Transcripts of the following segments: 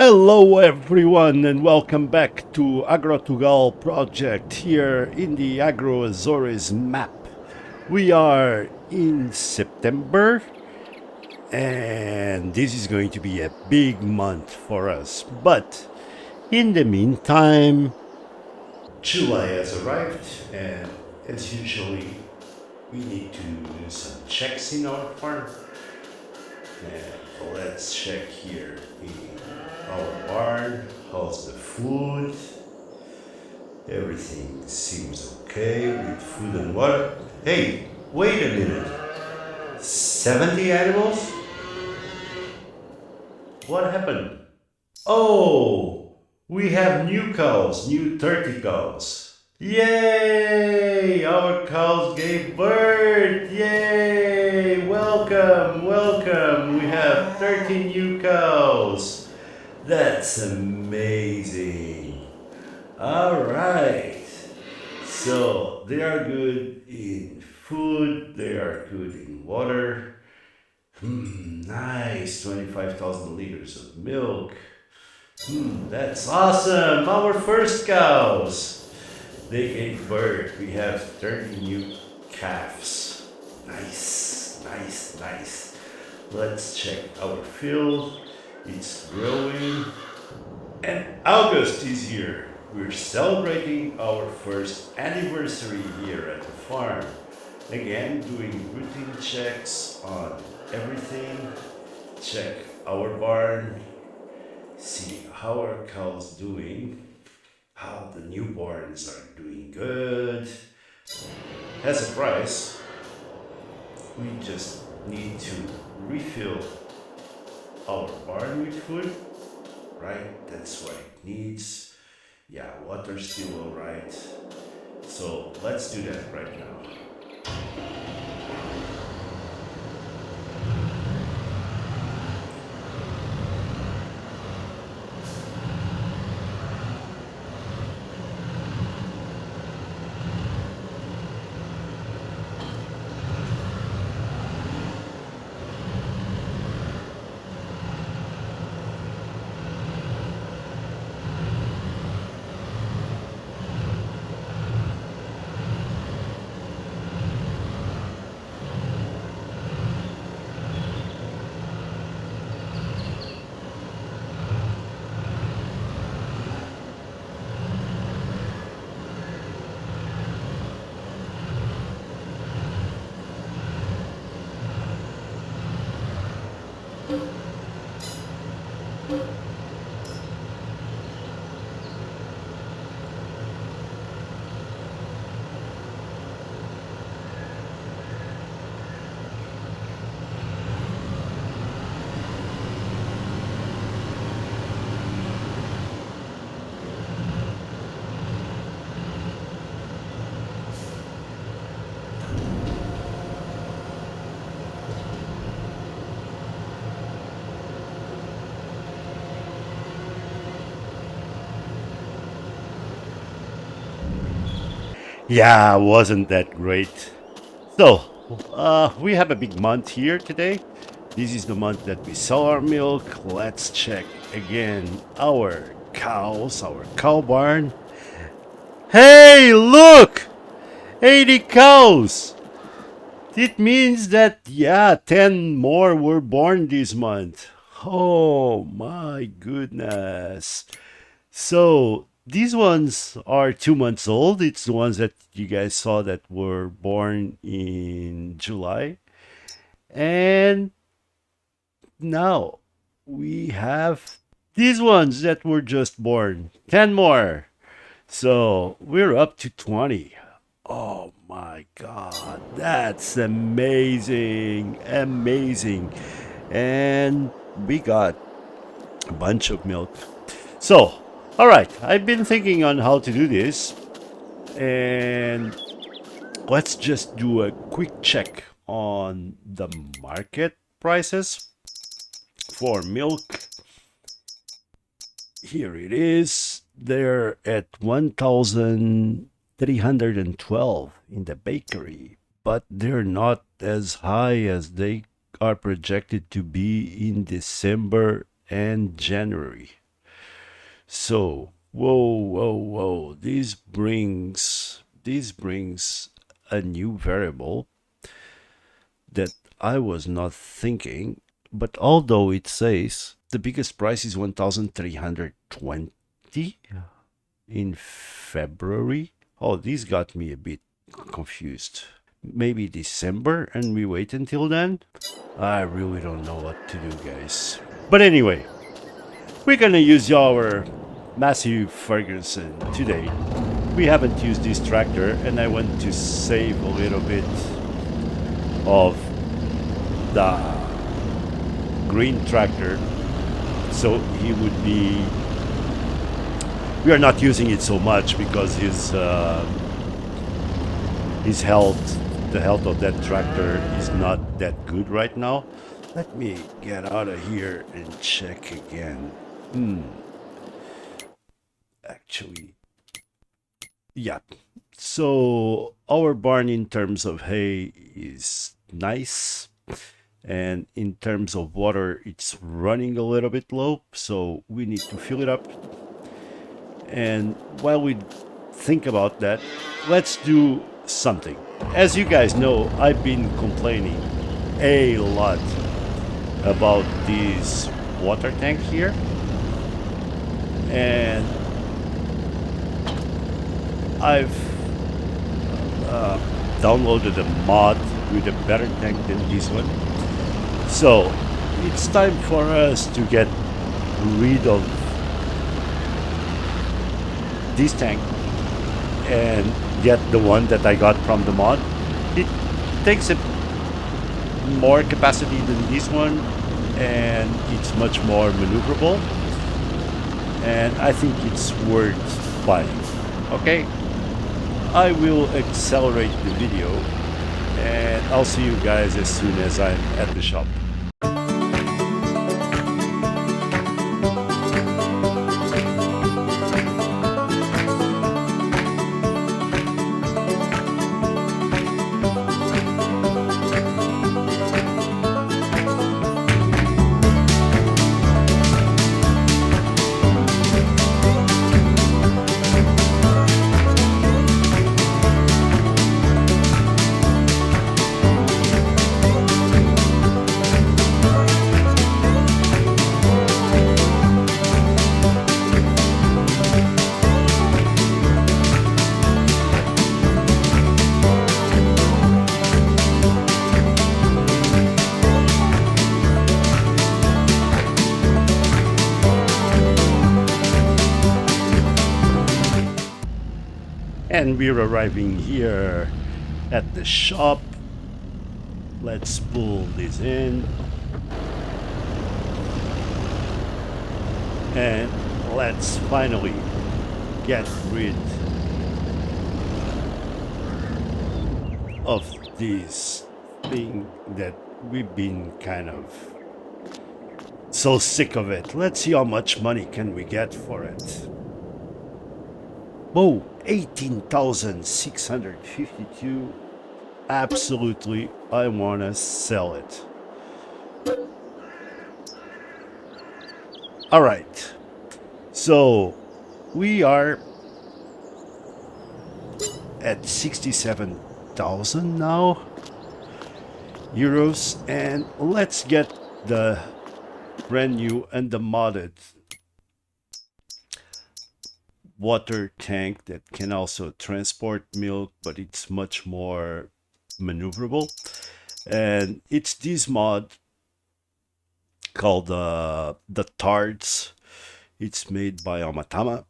Hello everyone and welcome back to Agrotugal project here in the Agro Azores map. We are in September and this is going to be a big month for us. But in the meantime, July has arrived and as usually we need to do some checks in our farm. And let's check here in our barn. How's the food? Everything seems okay with food and water. Hey, wait a minute. 70 animals? What happened? Oh, we have new cows, new 30 cows. Yay! Our cows gave birth! Yay! Welcome, welcome! We have 30 new cows. That's amazing. All right. So they are good in food, they are good in water. Nice. 25,000 liters of milk. That's awesome. Our first cows. They gave birth. We have 30 new calves. Nice, nice, nice. Let's check our field. It's growing. And August is here. We're celebrating our first anniversary here at the farm. Again, doing routine checks on everything. Check our barn. See how our cows doing. How the newborns are doing good. As a price, we just need to refill our barn with food, right? That's what it needs. Yeah, water's still alright. So let's do that right now. Yeah, wasn't that great? So, we have a big month here today. This is the month that we sell our milk. Let's check again our cows, our cow barn. Hey, look! 80 cows! It means that, yeah, 10 more were born this month. Oh my goodness. So these ones are 2 months old. It's the ones that you guys saw that were born in July. And now we have these ones that were just born. 10 more. So we're up to 20. Oh my God. That's amazing. Amazing. And we got a bunch of milk. So, all right. I've been thinking on how to do this. And let's just do a quick check on the market prices for milk. Here it is. They're at 1,312 in the bakery, but they're not as high as they are projected to be in December and January. So, whoa. This brings a new variable that I was not thinking. But although it says the biggest price is 1,320 in February, oh, this got me a bit confused. Maybe December and we wait until then? I really don't know what to do, guys. But anyway, we're gonna use our massive Ferguson today. We haven't used this tractor and I want to save a little bit of the green tractor, so he would be, we are not using it so much because his health, the health of that tractor is not that good right now. Let me get out of here and check again. Actually, yeah. So our barn in terms of hay is nice. And in terms of water, it's running a little bit low. So we need to fill it up. And while we think about that, let's do something. As you guys know, I've been complaining a lot about this water tank here. And I've downloaded a mod with a better tank than this one. So it's time for us to get rid of this tank and get the one that I got from the mod. It takes a more capacity than this one and it's much more maneuverable, and I think it's worth buying. Okay, I will accelerate the video and I'll see you guys as soon as I'm at the shop. And we're arriving here at the shop. Let's pull this in. And let's finally get rid of this thing that we've been kind of so sick of it. Let's see how much money can we get for it. Whoa, 18,652. Absolutely, I want to sell it. All right. So we are at 67,000 now euros, and let's get the brand new and the modded water tank that can also transport milk, but it's much more maneuverable. And it's this mod called the Tards. It's made by Amatama,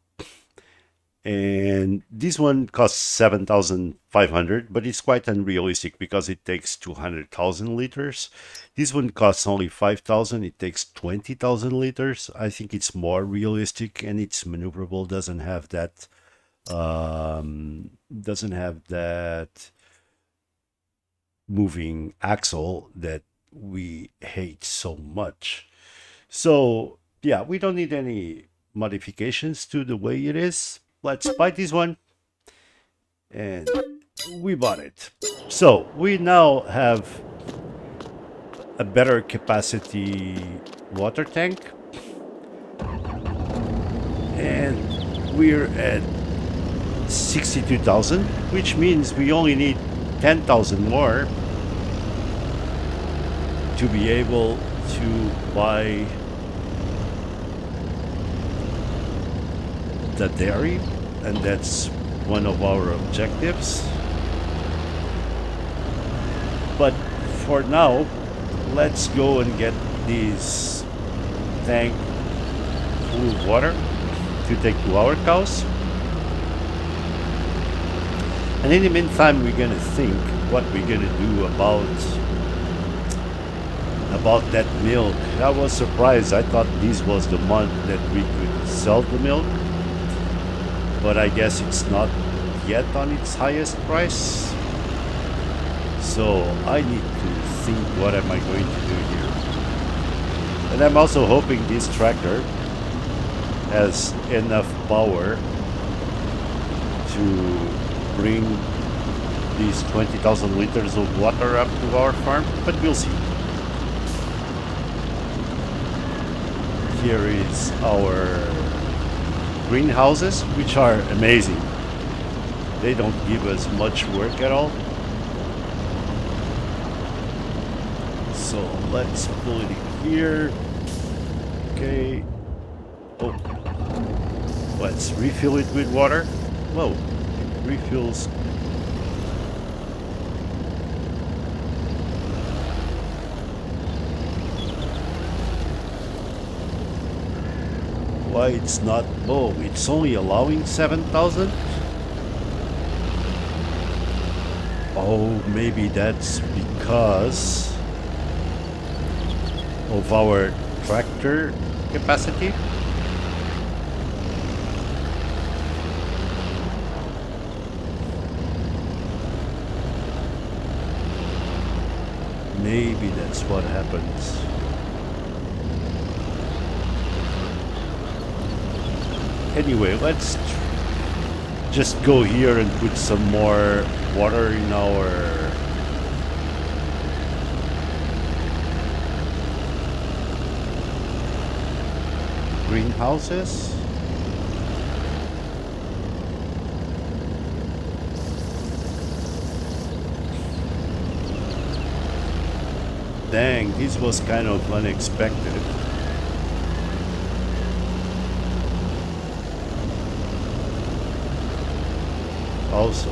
and this one costs 7,500, but it's quite unrealistic because it takes 200,000 liters. This one costs only 5,000. It takes 20,000 liters. I think it's more realistic, and it's maneuverable. Doesn't have that moving axle that we hate so much. So yeah, we don't need any modifications to the way it is. Let's buy this one, and we bought it. So we now have a better capacity water tank, And we're at 62,000, which means we only need 10,000 more to be able to buy the dairy, and that's one of our objectives. But for now, let's go and get this tank full of water to take to our cows. And in the meantime, we're gonna think what we're gonna do about that milk. I was surprised. I thought this was the month that we could sell the milk, but I guess it's not yet on its highest price. So I need to think, what am I going to do here? And I'm also hoping this tractor has enough power to bring these 20,000 liters of water up to our farm, but we'll see. Here is our greenhouses, which are amazing. They don't give us much work at all. So let's pull it in here. Okay. Oh. Let's refill it with water. Whoa. It refills. Why it's not? Oh, it's only allowing 7,000. Oh, maybe that's because of our tractor capacity. Maybe that's what happens. Anyway, let's just go here and put some more water in our greenhouses. Dang, this was kind of unexpected. Also,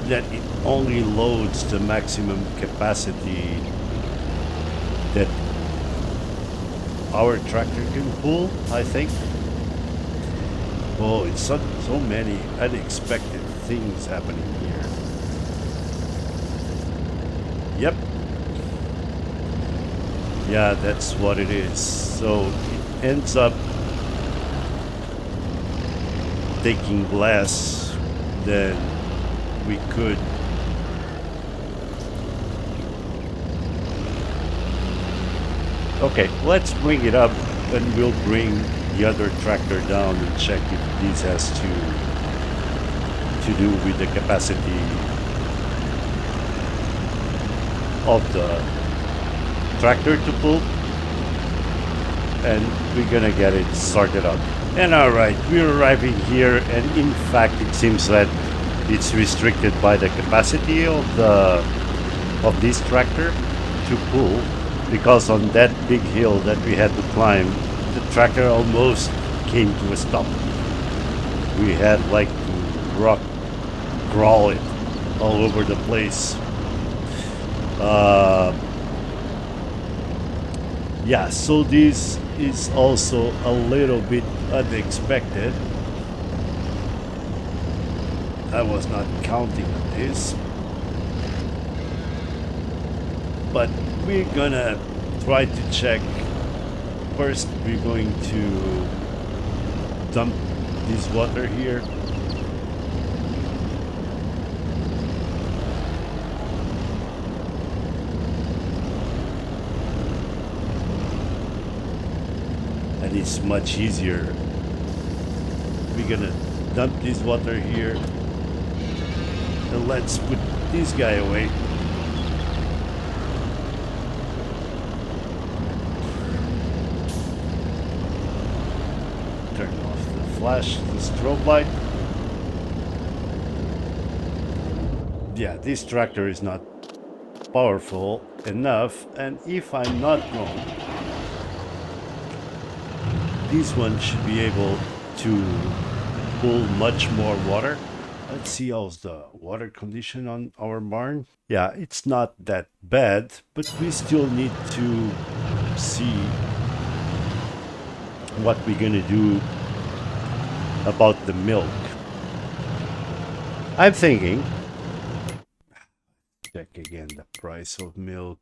that it only loads the maximum capacity that our tractor can pull, I think. Oh, it's so many unexpected things happening here. Yep. Yeah, that's what it is. So it ends up taking less than we could. Okay, let's bring it up and we'll bring the other tractor down and check if this has to do with the capacity of the tractor to pull, and we're gonna get it sorted out. And alright, we're arriving here, and in fact it seems that it's restricted by the capacity of this tractor to pull, because on that big hill that we had to climb, the tractor almost came to a stop. We had like to rock crawl it all over the place. Yeah, so this is also a little bit unexpected. I was not counting on this, but we're gonna try to check. First, we're going to dump this water here. And it's much easier. We're gonna dump this water here, and let's put this guy away. flash the strobe light. Yeah, this tractor is not powerful enough, and if I'm not wrong, this one should be able to pull much more water. Let's see how's the water condition on our barn. Yeah, it's not that bad, but we still need to see what we're gonna do about the milk. I'm thinking, check again the price of milk.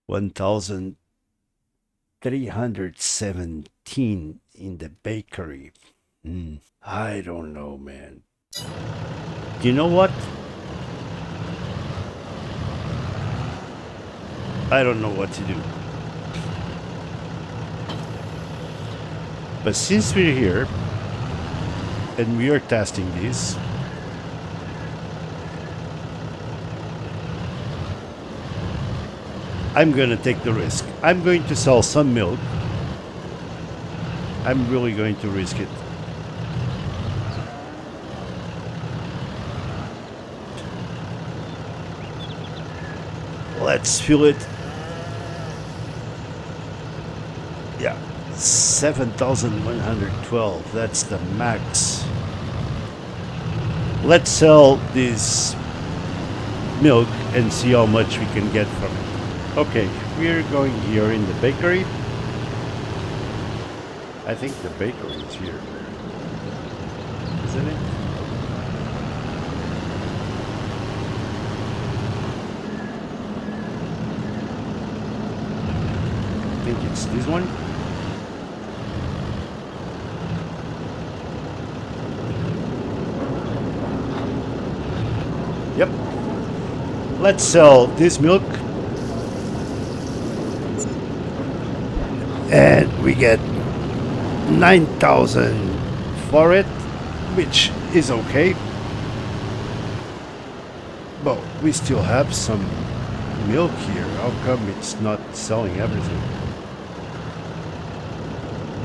1,317 in the bakery. I don't know, man. You know what? I don't know what to do. But since we're here and we are testing this, I'm gonna take the risk. I'm going to sell some milk. I'm really going to risk it. Let's fill it. Yeah, 7,112. That's the max. Let's sell this milk and see how much we can get from it. Okay, we're going here in the bakery. I think the bakery is here, isn't it? I think it's this one. Yep. Let's sell this milk. And we get 9,000 for it, which is okay. But we still have some milk here. How come it's not selling everything?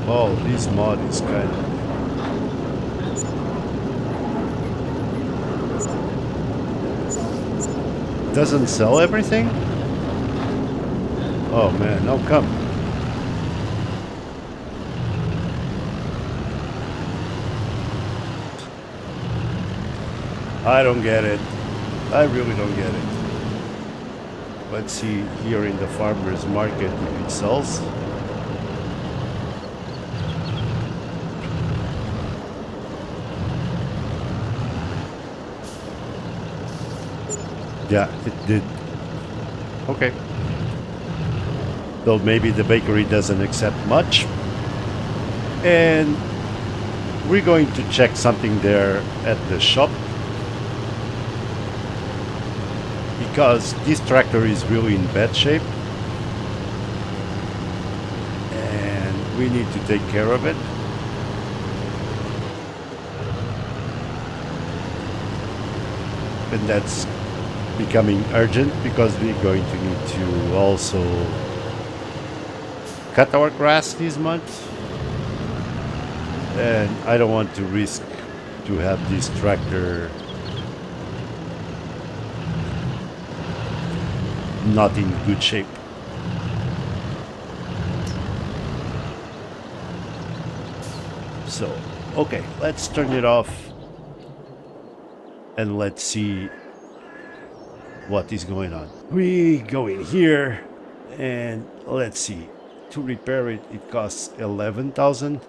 Oh, this mod is kind of... doesn't sell everything? Oh man, how come? I don't get it. I really don't get it. Let's see here in the farmer's market if it sells. Yeah, it did. Okay. So maybe the bakery doesn't accept much. And we're going to check something there at the shop. Because this tractor is really in bad shape. And we need to take care of it. And that's becoming urgent because we're going to need to also cut our grass this month. And I don't want to risk to have this tractor not in good shape. So, okay, let's turn it off and let's see what is going on. We go in here and let's see. To repair it, it costs 11,000.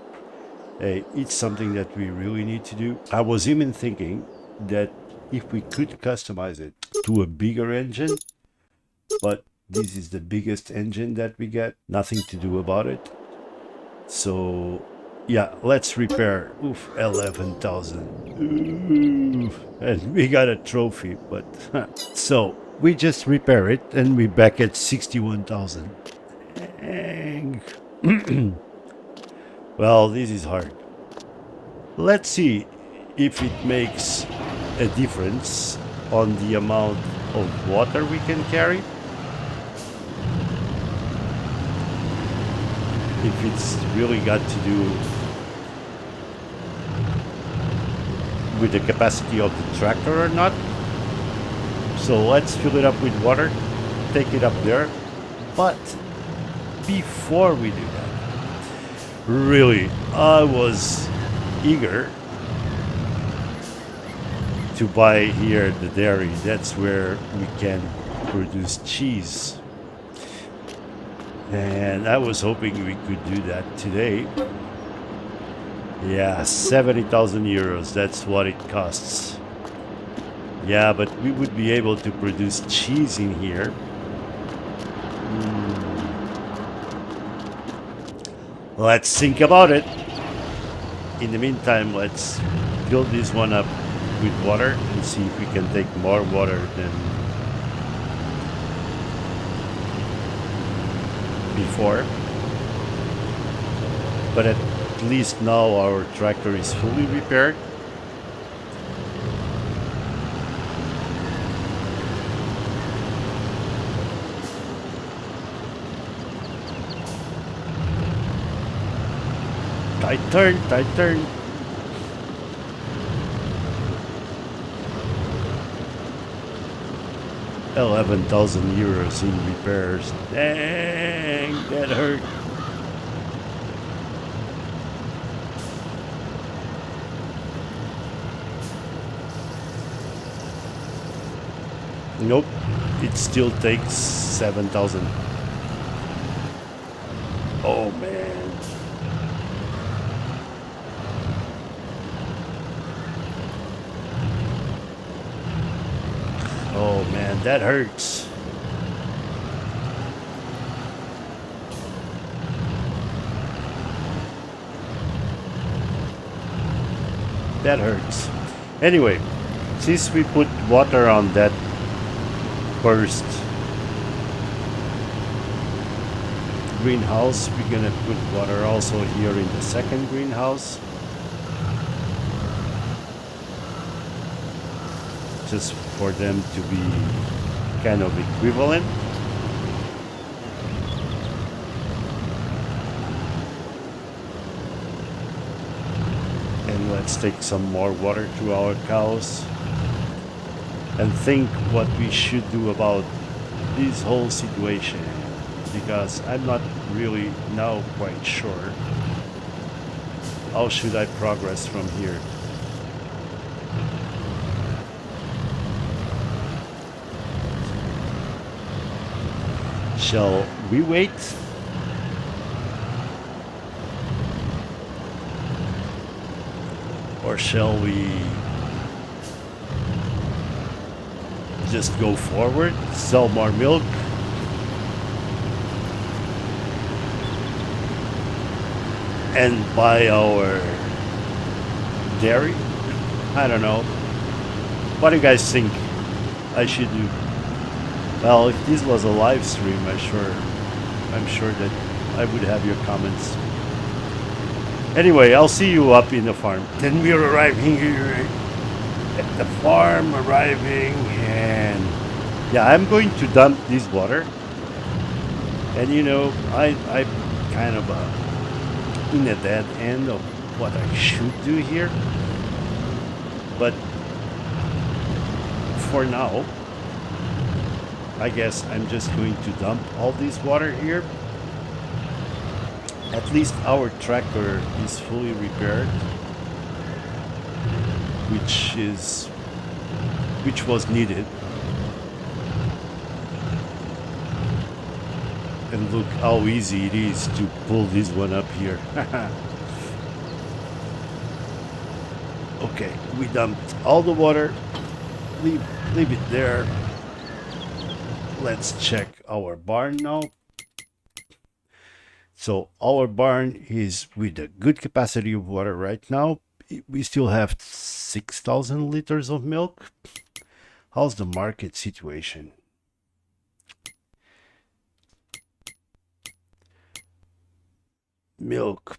Hey, it's something that we really need to do. I was even thinking that if we could customize it to a bigger engine, but this is the biggest engine that we get, nothing to do about it. So yeah, let's repair. Oof, 11,000. And we got a trophy, but so we just repair it and we back at 61,000. Well, this is hard. Let's see if it makes a difference on the amount of water we can carry. If it's really got to do with the capacity of the tractor or not. So let's fill it up with water, take it up there. But before we do that, really, I was eager to buy here the dairy. That's where we can produce cheese. And I was hoping we could do that today. Yeah, 70,000 euros. That's what it costs. Yeah, but we would be able to produce cheese in here. Let's think about it. In the meantime, let's fill this one up with water and see if we can take more water than before. But at least now our tractor is fully repaired. Tight turn, tight turn. €11,000 in repairs. Dang, that hurt. Nope, it still takes 7,000. Oh man. Oh man, that hurts. That hurts. Anyway, since we put water on that first greenhouse, we're gonna put water also here in the second greenhouse. Just for them to be kind of equivalent. And let's take some more water to our cows and think what we should do about this whole situation, because I'm not really now quite sure how should I progress from here. Shall we wait? Or shall we just go forward, sell more milk? And buy our dairy? I don't know. What do you guys think I should do? Well, if this was a live stream, I'm sure that I would have your comments. Anyway, I'll see you up in the farm. Then we're arriving here at the farm, and yeah, I'm going to dump this water. And you know, I kind of in a dead end of what I should do here. But for now, I guess I'm just going to dump all this water here. At least our tractor is fully repaired, which was needed. And look how easy it is to pull this one up here. Okay, we dumped all the water. Leave it there. Let's check our barn now. So our barn is with a good capacity of water right now. We still have 6,000 liters of milk. How's the market situation? Milk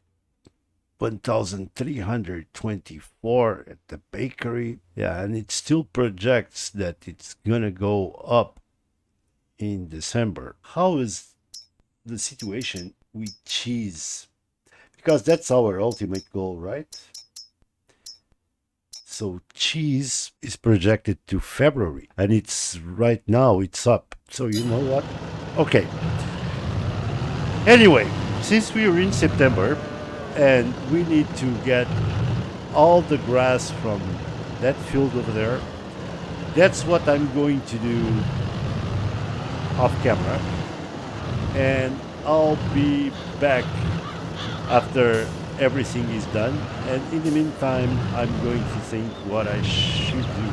1,324 at the bakery. Yeah, and it still projects that it's gonna go up in December. How is the situation with cheese? Because that's our ultimate goal, right? So cheese is projected to February, and it's right now it's up. So you know what? Okay. Anyway, since we are in September and we need to get all the grass from that field over there, that's what I'm going to do off camera. And I'll be back after everything is done. And in the meantime, I'm going to think what I should do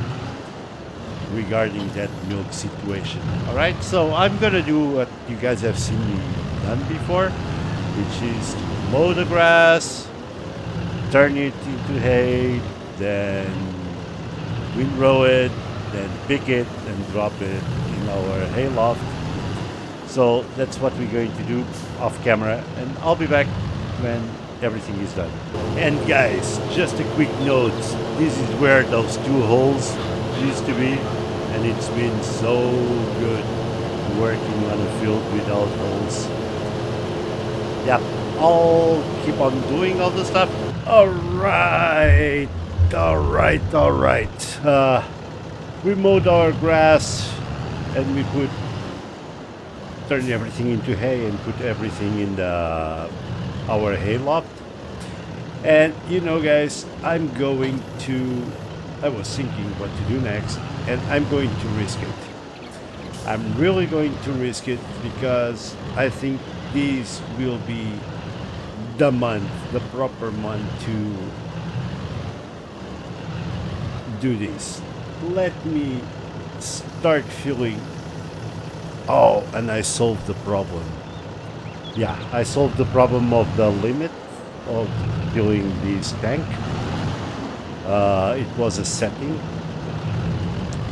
regarding that milk situation. All right, so I'm gonna do what you guys have seen me done before, which is mow the grass, turn it into hay, then windrow it, then pick it and drop it in our hay loft. So that's what we're going to do off camera, and I'll be back when everything is done. And guys, just a quick note, this is where those two holes used to be, and it's been so good working on a field without holes. Yeah, I'll keep on doing all the stuff. All right. We mowed our grass and we turned everything into hay and put everything in our hay loft. And you know, guys, I was thinking what to do next, and I'm going to risk it. I'm really going to risk it because I think this will be the proper month to do this. Let me start feeling. Oh, and I solved the problem. Yeah, I solved the problem of the limit of filling this tank. It was a setting.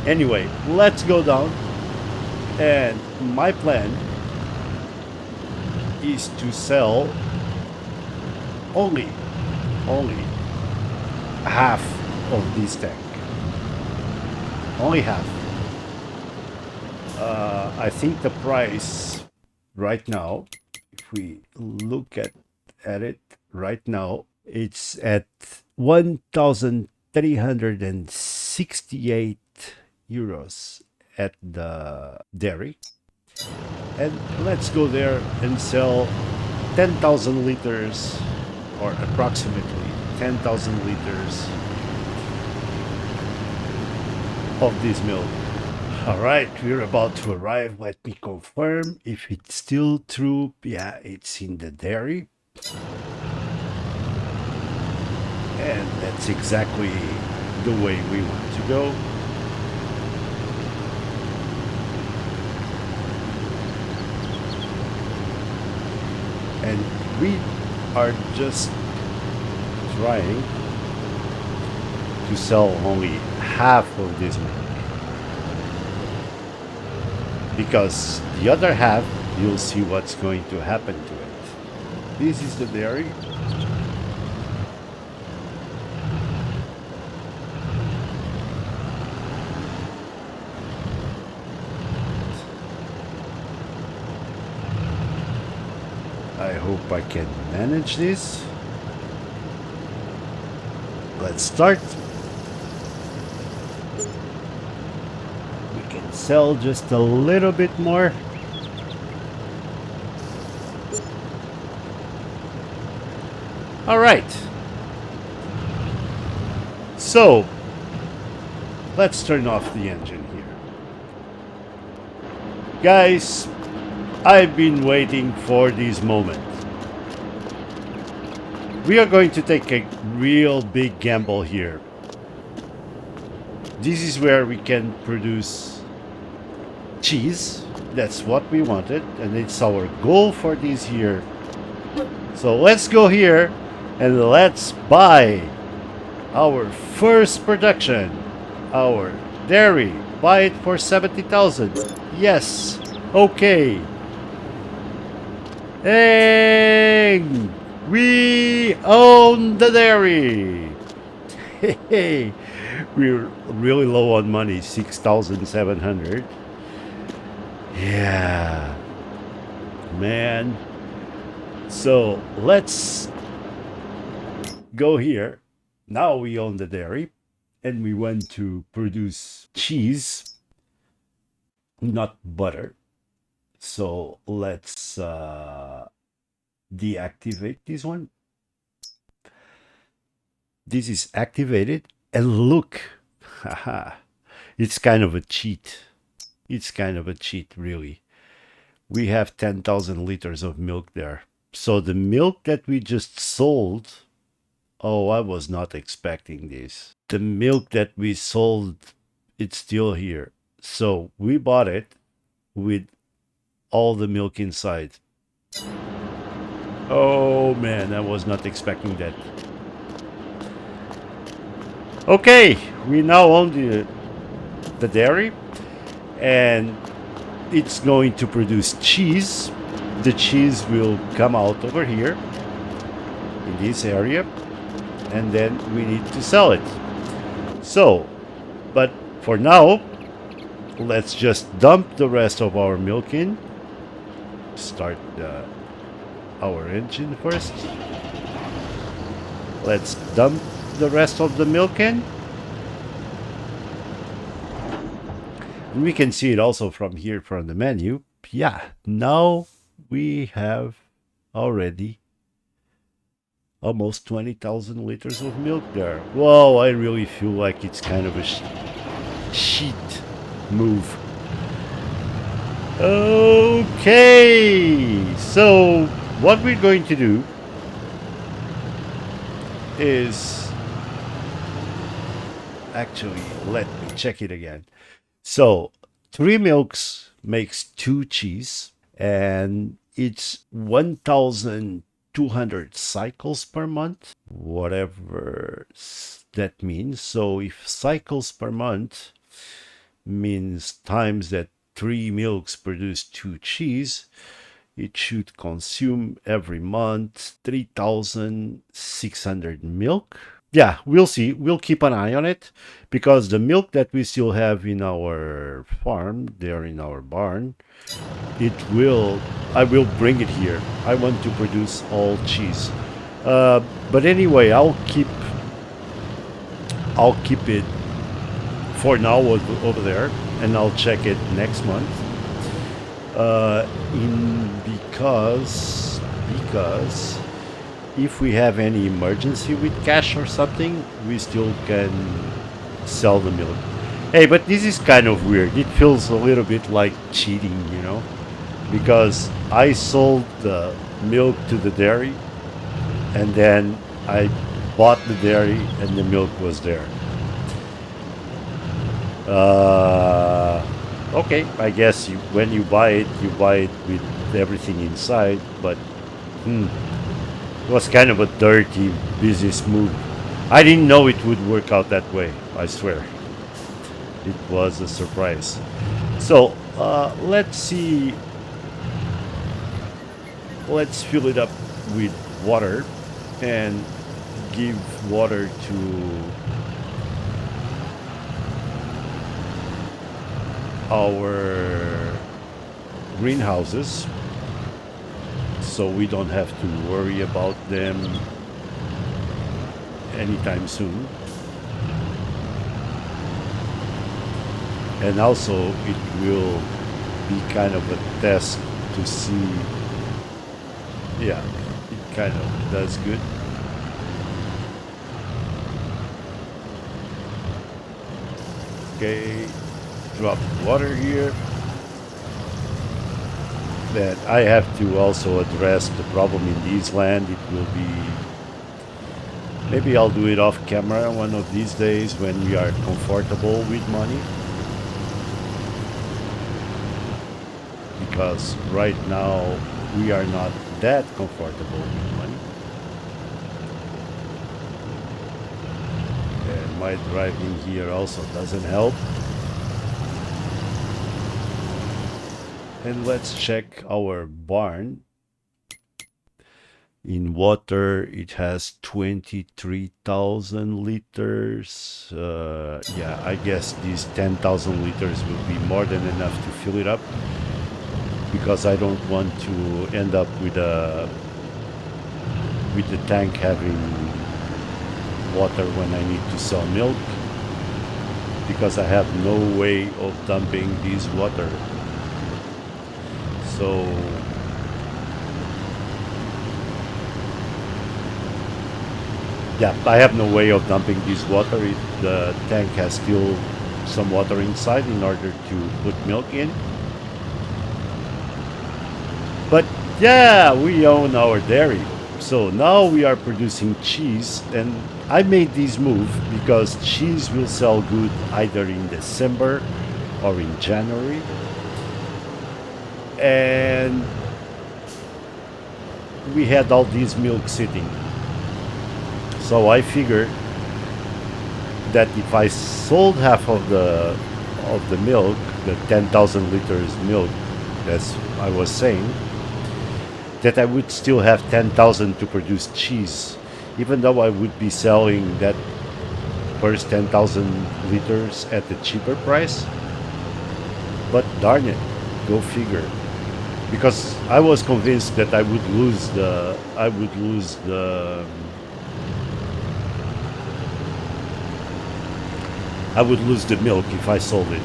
Anyway, let's go down. And my plan is to sell only half of this tank. Only half. I think the price right now, if we look at it right now, it's at 1,368 euros at the dairy. And let's go there and sell 10,000 liters, or approximately 10,000 liters of this milk. All right, we're about to arrive. Let me confirm if it's still true. Yeah, it's in the dairy. And that's exactly the way we want to go. And we are just trying to sell only half of this milk, because the other half, you'll see what's going to happen to it. This is the dairy. I hope I can manage this. Let's start. We can sell just a little bit more. All right. So, let's turn off the engine here. Guys, I've been waiting for this moment. We are going to take a real big gamble here. This is where we can produce cheese. That's what we wanted, and it's our goal for this year. So let's go here and let's buy our first production, our dairy. Buy it for 70,000. Yes. Okay. And we own the dairy. Hey, we're really low on money, 6,700. Yeah, man. So let's go here. Now we own the dairy. and we want to produce cheese, not butter. So let's deactivate this one. This is activated, and look, haha, it's kind of a cheat. It's kind of a cheat, really. We have 10,000 liters of milk there. So the milk that we just sold, oh, I was not expecting this. The milk that we sold, it's still here. So we bought it with all the milk inside. Oh man, I was not expecting that. Okay, we now own the dairy, and it's going to produce cheese. The cheese will come out over here in this area, and then we need to sell it. So, but for now, let's just dump the rest of our milk in. Start our engine first. Let's dump the rest of the milk in. And we can see it also from here from the menu. Yeah, now we have already almost 20,000 liters of milk there. Whoa, I really feel like it's kind of a sheet move. Okay, so what we're going to do is actually, let me check it again. So 3 milks makes 2 cheese, and it's 1,200 cycles per month, whatever that means. So if cycles per month means times that 3 milks produce 2 cheese, it should consume every month 3,600 milk. Yeah, we'll see. We'll keep an eye on it, because the milk that we still have in our farm, there in our barn, I will bring it here. I want to produce all cheese. But anyway, I'll keep it for now over there, and I'll check it next month. Because if we have any emergency with cash or something, we still can sell the milk. Hey, but this is kind of weird. It feels a little bit like cheating, because I sold the milk to the dairy, and then I bought the dairy and the milk was there. Okay, I guess when you buy it with everything inside, but it was kind of a dirty business move. I didn't know it would work out that way, I swear. It was a surprise. So, let's see. Let's fill it up with water and give water to our greenhouses, so we don't have to worry about them anytime soon. And also it will be kind of a test to see. Yeah, it kind of does good. Okay, drop water here. That I have to also address the problem in this land. It will be, maybe I'll do it off camera one of these days when we are comfortable with money, because right now we are not that comfortable with money, and my driving here also doesn't help. And let's check our barn. In water, it has 23,000 liters. Yeah, I guess these 10,000 liters will be more than enough to fill it up, because I don't want to end up with the tank having water when I need to sell milk. because I have no way of dumping this water. So yeah, I have no way of dumping this water. The tank has still some water inside in order to put milk in. But yeah, we own our dairy. So now we are producing cheese, and I made this move because cheese will sell good either in December or in January. And we had all this milk sitting. So I figured that if I sold half of the milk, the 10,000 liters milk, as I was saying, that I would still have 10,000 to produce cheese, even though I would be selling that first 10,000 liters at a cheaper price. But darn it, go figure. Because I was convinced that I would lose the milk if I sold it.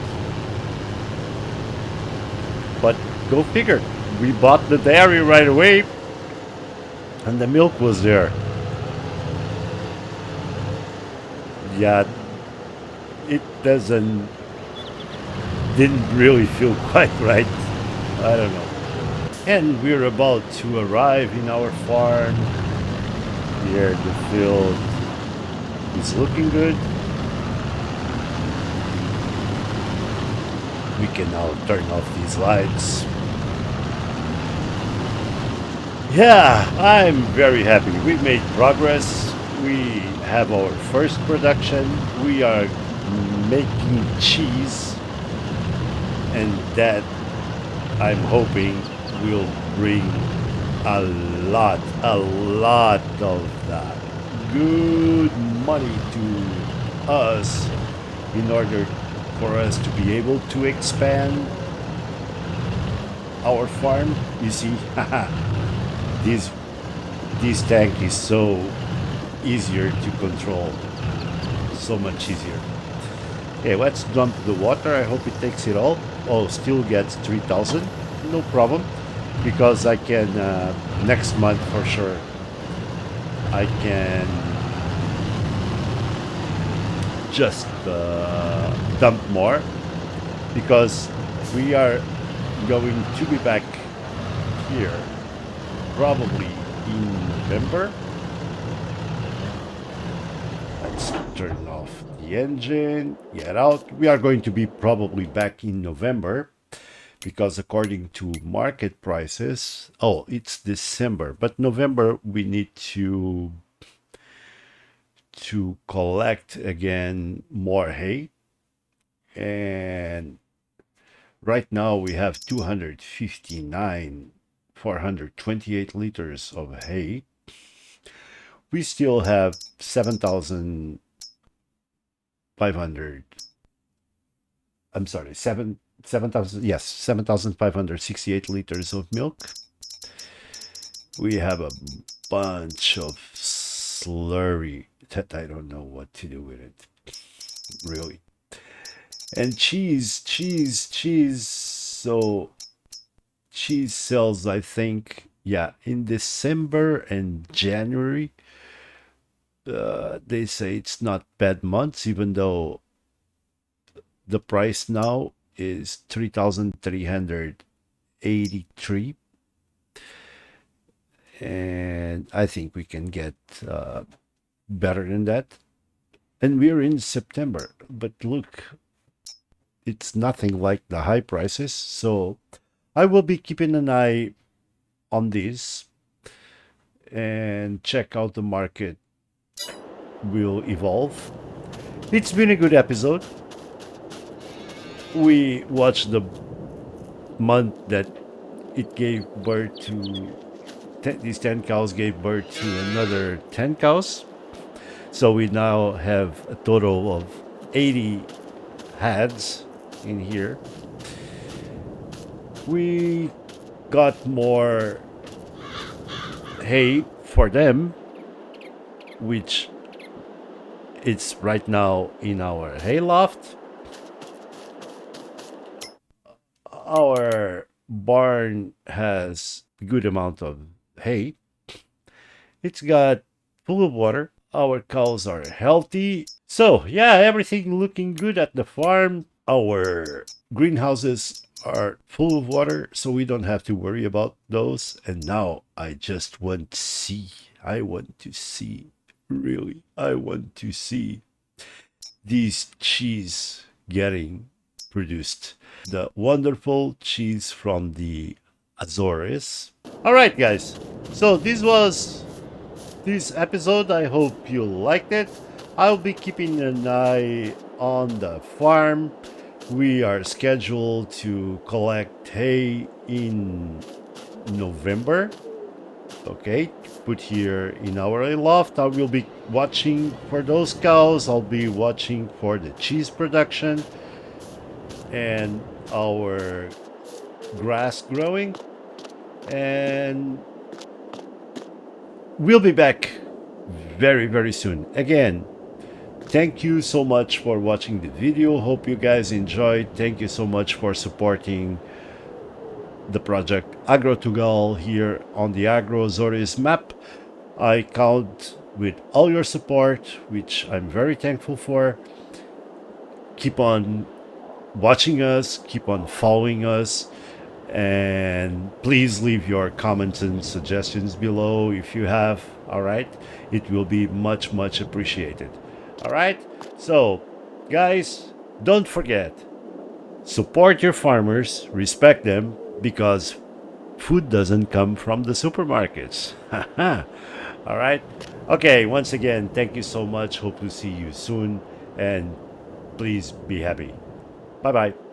But go figure. We bought the dairy right away, and the milk was there. Yeah, it didn't really feel quite right. I don't know. And we're about to arrive in our farm. Here, the field is looking good. We can now turn off these lights. Yeah, I'm very happy. We made progress. We have our first production. We are making cheese, and that I'm hoping will bring a lot of that good money to us in order for us to be able to expand our farm. You see, this this tank is so easier to control, so much easier. Okay, let's dump the water. I hope it takes it all. Oh, still gets 3,000. No problem, because I can next month for sure. I can just dump more, because we are going to be back here probably in November. Let's turn off the engine, get out. We are going to be probably back in November, because according to market prices, oh, it's December, but November we need to collect again more hay. And right now we have 259 428 liters of hay. We still have 7,500, I'm sorry, 7,000, yes, 7,568 liters of milk. We have a bunch of slurry that I don't know what to do with it, really. And cheese. So cheese sells, I think, yeah, in December and January. They say it's not bad months, even though the price now is 3,383, and I think we can get better than that. And we're in September, but look, it's nothing like the high prices. So I will be keeping an eye on this and check out the market will evolve. It's been a good episode. We watched the month that it gave birth to these 10 cows gave birth to another 10 cows. So we now have a total of 80 heads in here. We got more hay for them, which it's right now in our hay loft. our barn has a good amount of hay. It's got full of water. Our cows are healthy. So, yeah, everything looking good at the farm. Our greenhouses are full of water, so we don't have to worry about those. And now I just want to see. I want to see. Really, I want to see these cheese getting produced. The wonderful cheese from the Azores. All right, guys. So this was this episode. I hope you liked it. I'll be keeping an eye on the farm. We are scheduled to collect hay in November. Okay, put here in our loft. I will be watching for those cows. I'll be watching for the cheese production and our grass growing. And we'll be back very, very soon. Again, thank you so much for watching the video. Hope you guys enjoyed. Thank you so much for supporting the project Agrotugal here on the Agro Azores map. I count with all your support, which I'm very thankful for. Keep on watching us, keep on following us, and please leave your comments and suggestions below if you have. All right, it will be much, much appreciated. All right, so guys, don't forget, support your farmers, respect them, because food doesn't come from the supermarkets. All right. Okay, once again, thank you so much. Hope to see you soon, and please be happy. Bye bye.